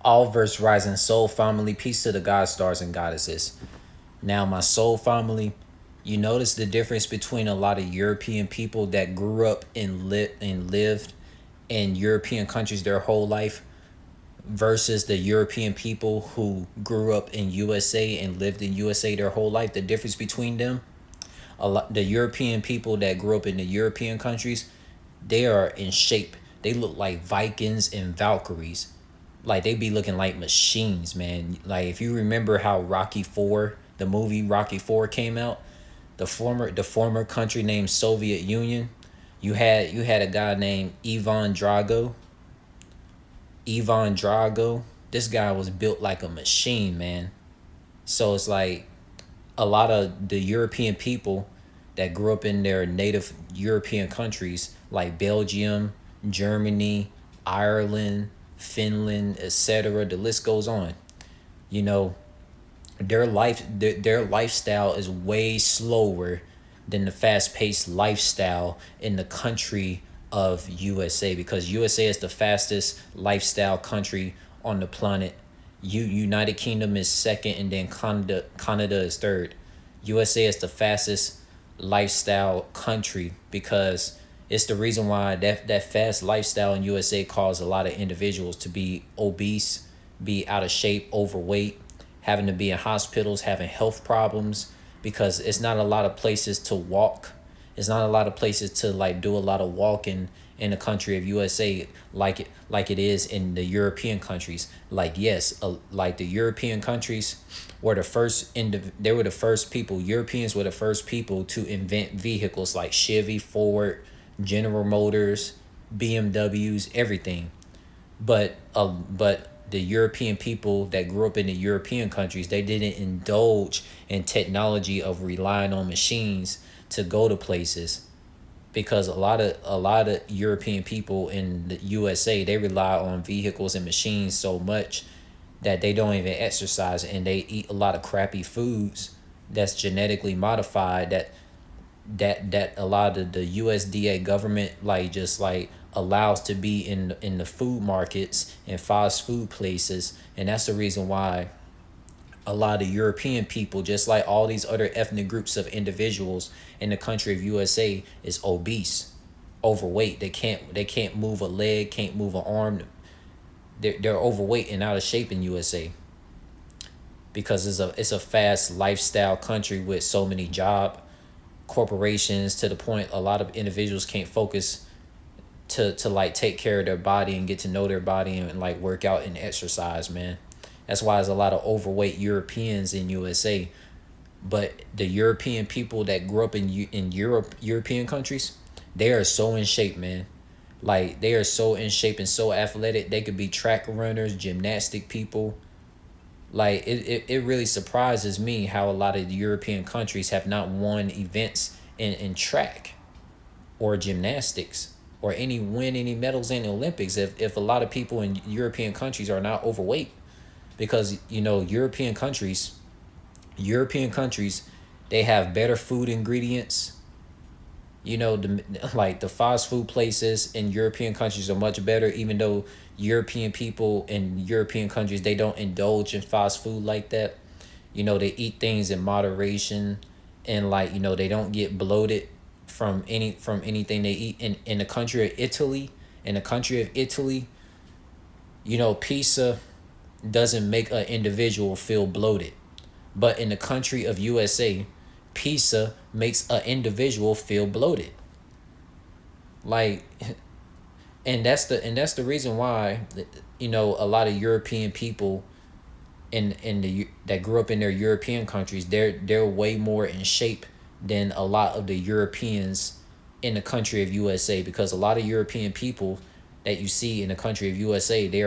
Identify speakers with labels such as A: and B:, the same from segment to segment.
A: All verse rising soul family, peace to the God stars and goddesses. Now, my soul family, you notice the difference between a lot of European people that grew up and lived in European countries their whole life versus the European people who grew up in USA and lived in USA their whole life. The difference between them, the European people that grew up in the European countries, they are in shape. They look like Vikings and Valkyries. Like they be looking like machines, man. Like if you remember how Rocky Four, the movie Rocky Four came out, the former country named Soviet Union, you had a guy named Ivan Drago. This guy was built like a machine, man. So it's like a lot of the European people that grew up in their native European countries like Belgium, Germany, Ireland, Finland, etc. The list goes on. You know, their lifestyle is way slower than the fast-paced lifestyle in the country of USA, because USA is the fastest lifestyle country on the planet. United Kingdom is second, and then Canada is third. USA is the fastest lifestyle country because it's the reason why that fast lifestyle in USA caused a lot of individuals to be obese, be out of shape, overweight, having to be in hospitals, having health problems, because it's not a lot of places to walk. It's not a lot of places to like do a lot of walking in the country of USA like it is in the European countries. Like yes, like the European countries were the they were the first people. Europeans were the first people to invent vehicles like Chevy, Ford, General Motors, BMWs, everything. But the European people that grew up in the European countries, they didn't indulge in technology of relying on machines to go to places, because a lot of European people in the USA, they rely on vehicles and machines so much that they don't even exercise, and they eat a lot of crappy foods that's genetically modified, that a lot of the USDA government like just like allows to be in the food markets and fast food places. And that's the reason why a lot of European people, just like all these other ethnic groups of individuals in the country of USA, is obese, overweight. They can't move a leg, can't move an arm. They're overweight and out of shape in USA because it's a fast lifestyle country with so many corporations, to the point a lot of individuals can't focus to like take care of their body and get to know their body and like work out and exercise, man. That's why there's a lot of overweight Europeans in USA. But the European people that grew up in European countries, they are so in shape, man. Like they are so in shape and so athletic. They could be track runners, gymnastic people. Like it really surprises me how a lot of the European countries have not won events in track or gymnastics, or win any medals in the Olympics, if a lot of people in European countries are not overweight. Because European countries, they have better food ingredients. Like the fast food places in European countries are much better, even though European people in European countries, they don't indulge in fast food like that. They eat things in moderation, and like, they don't get bloated from anything they eat. In the country of Italy, pizza doesn't make an individual feel bloated. But in the country of USA, pizza makes an individual feel bloated. Like, and that's the reason why, a lot of European people that grew up in their European countries, they're way more in shape than a lot of the Europeans in the country of USA, because a lot of European people that you see in the country of USA, they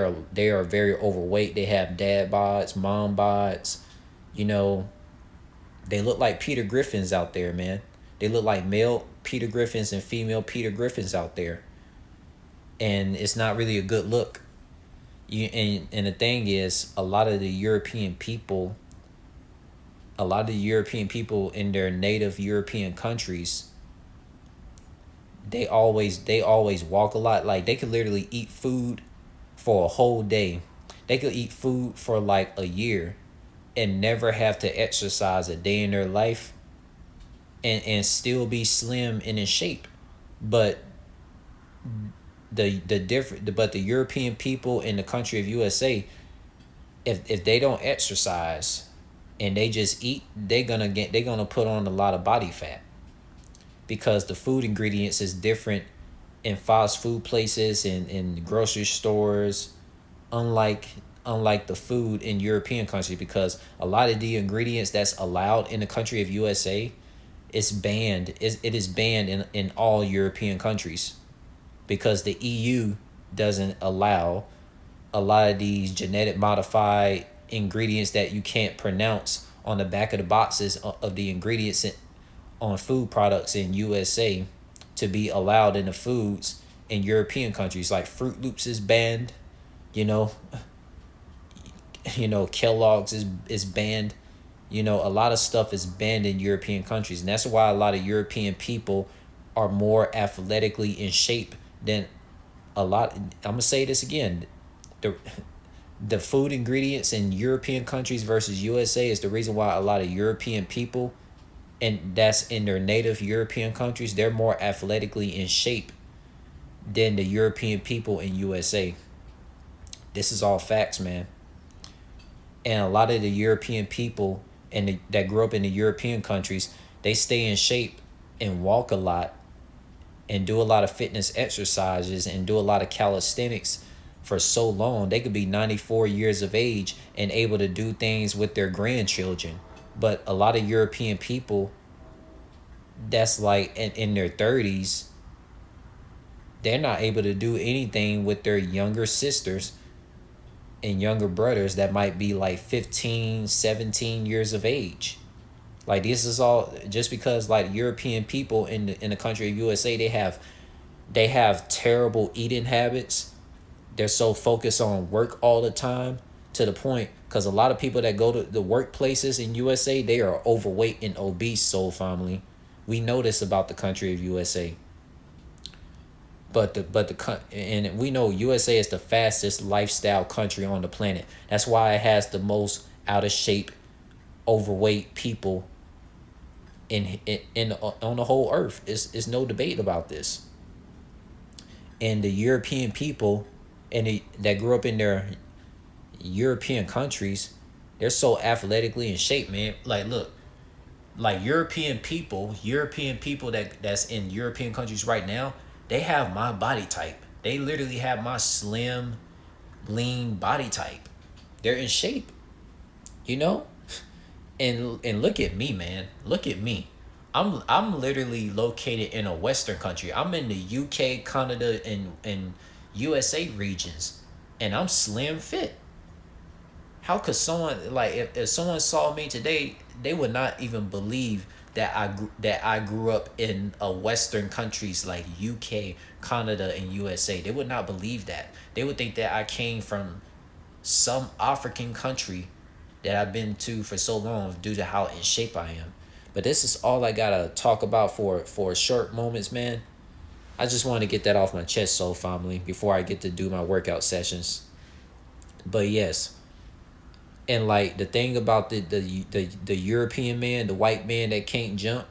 A: are very overweight. They have dad bods, mom bods, you know, they look like Peter Griffins out there, man. They look like male Peter Griffins and female Peter Griffins out there. And it's not really a good look. And the thing is, a lot of the European people in their native European countries, they always walk a lot. Like they could literally eat food for a whole day. They could eat food for like a year and never have to exercise a day in their life, and still be slim and in shape. But the different but the European people in the country of USA, if they don't exercise and they just eat, they're gonna put on a lot of body fat, because the food ingredients is different in fast food places and in grocery stores, unlike unlike the food in European countries, because a lot of the ingredients that's allowed in the country of USA is banned. It is banned in all European countries, because the EU doesn't allow a lot of these genetic modified ingredients that you can't pronounce on the back of the boxes of the ingredients on food products in USA to be allowed in the foods in European countries. Like Fruit Loops is banned, you know, Kellogg's is banned. A lot of stuff is banned in European countries, and that's why a lot of European people are more athletically in shape than a lot. I'm gonna say this again: the the food ingredients in European countries versus USA is the reason why a lot of European people, and that's in their native European countries, they're more athletically in shape than the European people in USA. This is all facts, man. And a lot of the European people that grew up in the European countries, they stay in shape and walk a lot and do a lot of fitness exercises and do a lot of calisthenics for so long. They could be 94 years of age and able to do things with their grandchildren. But a lot of European people that's like in their 30s, they're not able to do anything with their younger sisters and younger brothers that might be like 15, 17 years of age. Like, this is all just because like European people in the country of USA, they have terrible eating habits. They're so focused on work all the time, to the point, because a lot of people that go to the workplaces in USA, they are overweight and obese. Soul family, we know this about the country of USA. And we know USA is the fastest lifestyle country on the planet. That's why it has the most out of shape, overweight people in on the whole earth. Is no debate about this. And the European people that grew up in their European countries, they're so athletically in shape, man. Like, look, like European people that's in European countries right now, they have my body type. They literally have my slim, lean body type. They're in shape, you know? And look at me, man. Look at me. I'm literally located in a Western country. I'm in the UK, Canada, and USA regions, and I'm slim fit. How could someone, like, if someone saw me today, they would not even believe that I grew up in a Western countries like UK, Canada, and USA. They would not believe that. They would think that I came from some African country that I've been to for so long due to how in shape I am. But this is all I gotta talk about for short moments, man. I just want to get that off my chest, soul family, before I get to do my workout sessions. But yes, and like the thing about the European man, the white man that can't jump,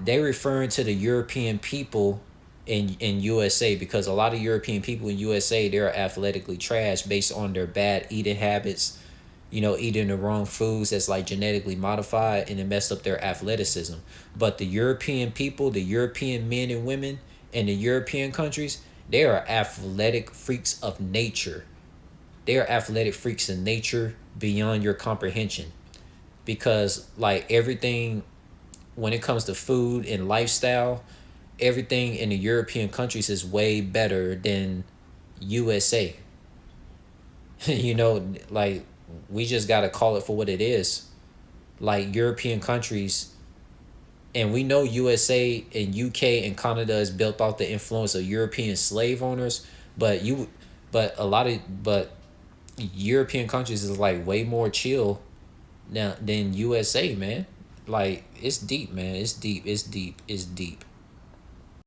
A: they referring to the European people in USA, because a lot of European people in USA, they're athletically trash based on their bad eating habits, eating the wrong foods that's like genetically modified, and it messed up their athleticism. But the European people, the European men and women in the European countries, they are athletic freaks of nature. They are athletic freaks in nature beyond your comprehension. Because like everything, when it comes to food and lifestyle, everything in the European countries is way better than USA. Like, we just got to call it for what it is. Like, European countries, and we know USA and UK and Canada is built off the influence of European slave owners, but but European countries is like way more chill now than USA, man. Like, it's deep, man. It's deep. It's deep. It's deep.